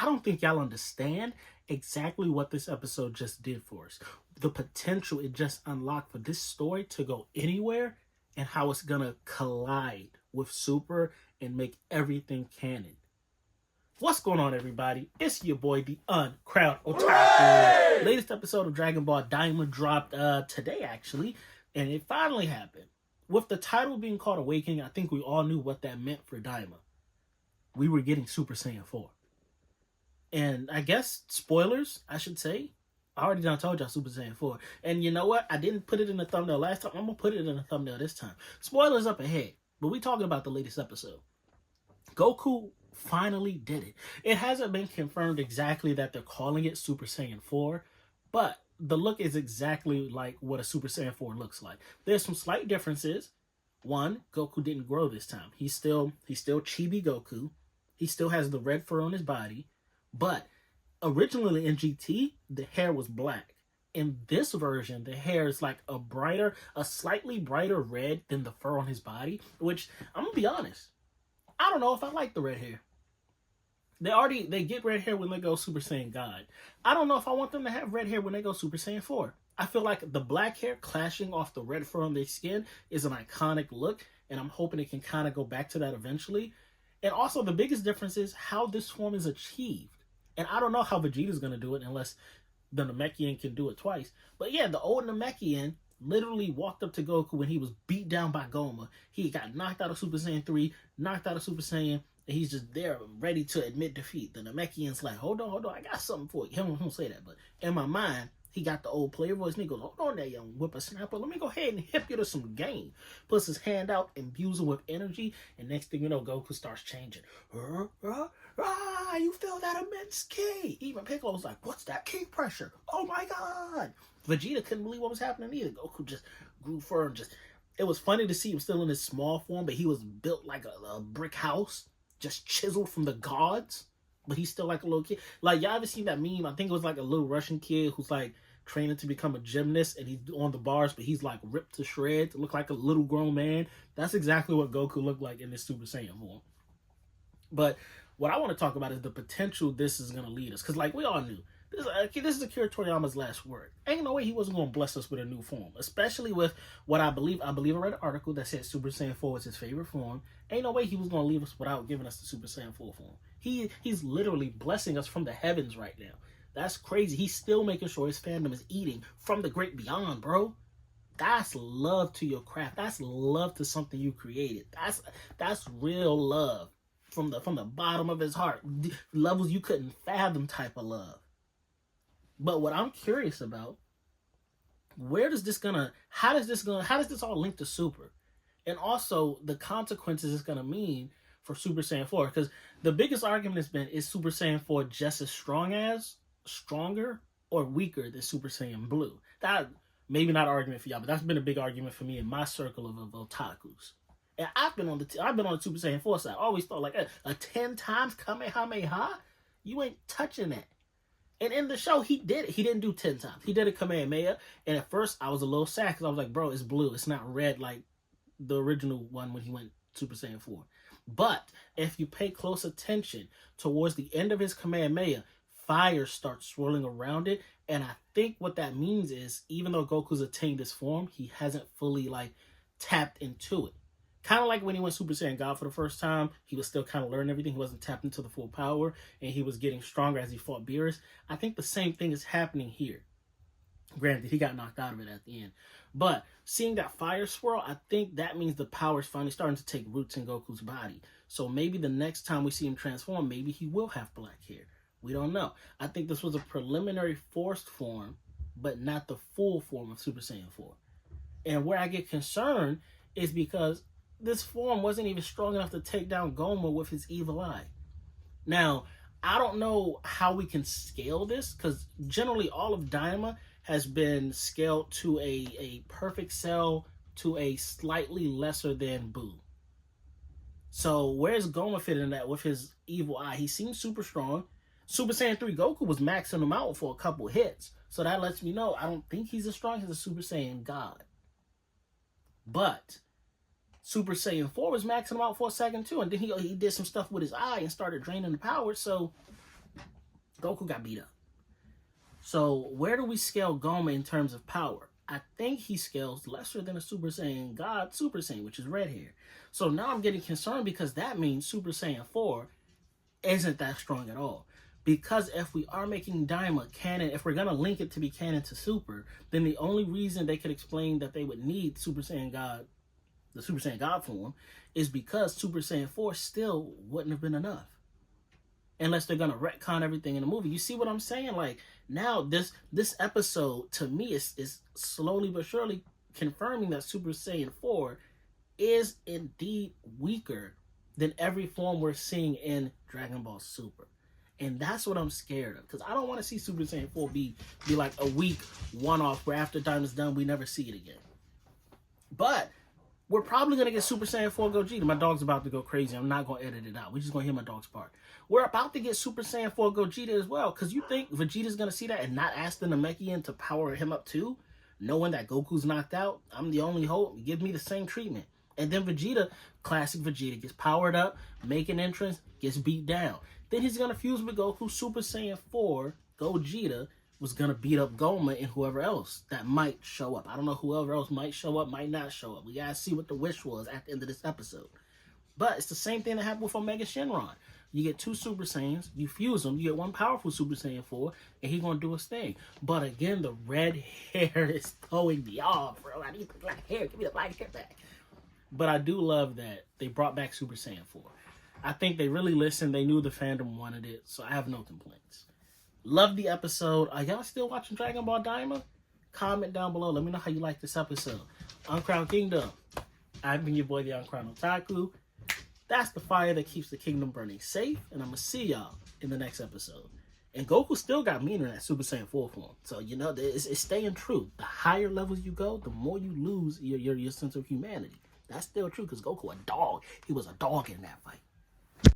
I don't think y'all understand exactly what this episode just did for us. The potential it just unlocked for this story to go anywhere and how it's gonna collide with Super and make everything canon. What's going on, everybody? It's your boy, the Uncrowned Otaku. Latest episode of Dragonball Daima dropped today, actually, and it finally happened. With the title being called Awakening, I think we all knew what that meant for Daima. We were getting Super Saiyan 4. And I guess, spoilers, I should say. I already done told y'all Super Saiyan 4. And you know what? I didn't put it in the thumbnail last time. I'm going to put it in the thumbnail this time. Spoilers up ahead. But we talking about the latest episode. Goku finally did it. It hasn't been confirmed exactly that they're calling it Super Saiyan 4. But the look is exactly like what a Super Saiyan 4 looks like. There's some slight differences. One, Goku didn't grow this time. He's still Chibi Goku. He still has the red fur on his body. But originally in GT, the hair was black. In this version, the hair is like a slightly brighter red than the fur on his body, which, I'm going to be honest, I don't know if I like the red hair. They get red hair when they go Super Saiyan God. I don't know if I want them to have red hair when they go Super Saiyan 4. I feel like the black hair clashing off the red fur on their skin is an iconic look, and I'm hoping it can kind of go back to that eventually. And also, the biggest difference is how this form is achieved. And I don't know how Vegeta's going to do it unless the Namekian can do it twice. But yeah, the old Namekian literally walked up to Goku when he was beat down by Goma. He got knocked out of Super Saiyan 3, knocked out of Super Saiyan, and he's just there ready to admit defeat. The Namekian's like, hold on, I got something for you. He won't say that, but in my mind, he got the old player voice, and he goes, hold on there, young whippersnapper. Let me go ahead and hip you to some game. Puts his hand out, imbues him with energy, and next thing you know, Goku starts changing. You feel that immense ki. Even Piccolo was like, what's that ki pressure? Oh my god. Vegeta couldn't believe what was happening either. Goku just grew firm. It was funny to see him still in his small form, but he was built like a brick house, just chiseled from the gods. But he's still like a little kid. Like, y'all ever seen that meme? I think it was like a little Russian kid who's like training to become a gymnast, and he's on the bars, but he's like ripped to shreds to look like a little grown man. That's exactly what Goku looked like in this Super Saiyan form. But what I want to talk about is the potential this is going to lead us. Because like we all knew, this is Akira Toriyama's last word. Ain't no way he wasn't going to bless us with a new form. Especially with what I believe I read an article that said Super Saiyan 4 was his favorite form. Ain't no way he was going to leave us without giving us the Super Saiyan 4 form. He's literally blessing us from the heavens right now. That's crazy. He's still making sure his fandom is eating from the great beyond, bro. That's love to your craft. That's love to something you created. That's real love from the bottom of his heart. Levels you couldn't fathom type of love. But what I'm curious about, how does this all link to Super? And also the consequences it's gonna mean for Super Saiyan 4. Because the biggest argument has been, is Super Saiyan 4 just as stronger, or weaker than Super Saiyan Blue? That maybe not an argument for y'all, but that's been a big argument for me in my circle of otakus. And I've been on the Super Saiyan 4 side. I always thought like a 10 times Kamehameha, you ain't touching that. And in the show, he did it. He didn't do 10 times. He did a Kamehameha. And at first, I was a little sad because I was like, bro, it's blue. It's not red like the original one when he went Super Saiyan 4. But if you pay close attention, towards the end of his Kamehameha, fire starts swirling around it. And I think what that means is, even though Goku's attained this form, he hasn't fully tapped into it. Kind of like when he went Super Saiyan God for the first time, he was still kind of learning everything. He wasn't tapped into the full power, and he was getting stronger as he fought Beerus. I think the same thing is happening here. Granted, he got knocked out of it at the end. But seeing that fire swirl, I think that means the power is finally starting to take roots in Goku's body. So maybe the next time we see him transform, maybe he will have black hair. We don't know. I think this was a preliminary forced form, but not the full form of Super Saiyan 4. And where I get concerned is because this form wasn't even strong enough to take down Goma with his evil eye. Now, I don't know how we can scale this, because generally all of Daima has been scaled to a perfect cell to a slightly lesser than Buu. So where's Goma fit in that with his evil eye? He seems super strong. Super Saiyan 3 Goku was maxing him out for a couple hits. So that lets me know I don't think he's as strong as a Super Saiyan God. But Super Saiyan 4 was maxing him out for a second too, and then he did some stuff with his eye and started draining the power. So Goku got beat up. So where do we scale Goma in terms of power? I think he scales lesser than a Super Saiyan God Super Saiyan, which is red hair. So now I'm getting concerned because that means Super Saiyan 4 isn't that strong at all. Because if we are making Daima canon, if we're going to link it to be canon to Super, then the only reason they could explain that they would need Super Saiyan God, the Super Saiyan God form, is because Super Saiyan 4 still wouldn't have been enough. Unless they're going to retcon everything in the movie. You see what I'm saying? Like, now this episode, to me, is slowly but surely confirming that Super Saiyan 4 is indeed weaker than every form we're seeing in Dragon Ball Super. And that's what I'm scared of. Because I don't want to see Super Saiyan 4 be like a weak one-off where after Daima's done, we never see it again. But we're probably going to get Super Saiyan 4 Gogeta. My dog's about to go crazy. I'm not going to edit it out. We're just going to hear my dog's part. We're about to get Super Saiyan 4 Gogeta as well. Because you think Vegeta's going to see that and not ask the Namekian to power him up too? Knowing that Goku's knocked out, I'm the only hope. Give me the same treatment. And then Vegeta, classic Vegeta, gets powered up, make an entrance, gets beat down. Then he's going to fuse with Goku. Super Saiyan 4 Gogeta was going to beat up Goma and whoever else that might show up. I don't know whoever else might show up, might not show up. We got to see what the wish was at the end of this episode. But it's the same thing that happened with Omega Shenron. You get two Super Saiyans, you fuse them, you get one powerful Super Saiyan 4, and he's going to do his thing. But again, the red hair is throwing me off, bro. I need the black hair. Give me the black hair back. But I do love that they brought back Super Saiyan 4. I think they really listened. They knew the fandom wanted it, so I have no complaints. Love the episode. Are y'all still watching Dragon Ball Daima? Comment down below. Let me know how you like this episode. Uncrowned Kingdom. I've been your boy, the Uncrowned Otaku. That's the fire that keeps the kingdom burning safe, and I'm going to see y'all in the next episode. And Goku still got meaner in that Super Saiyan 4 form. So, you know, it's staying true. The higher levels you go, the more you lose your sense of humanity. That's still true because Goku a dog. He was a dog in that fight.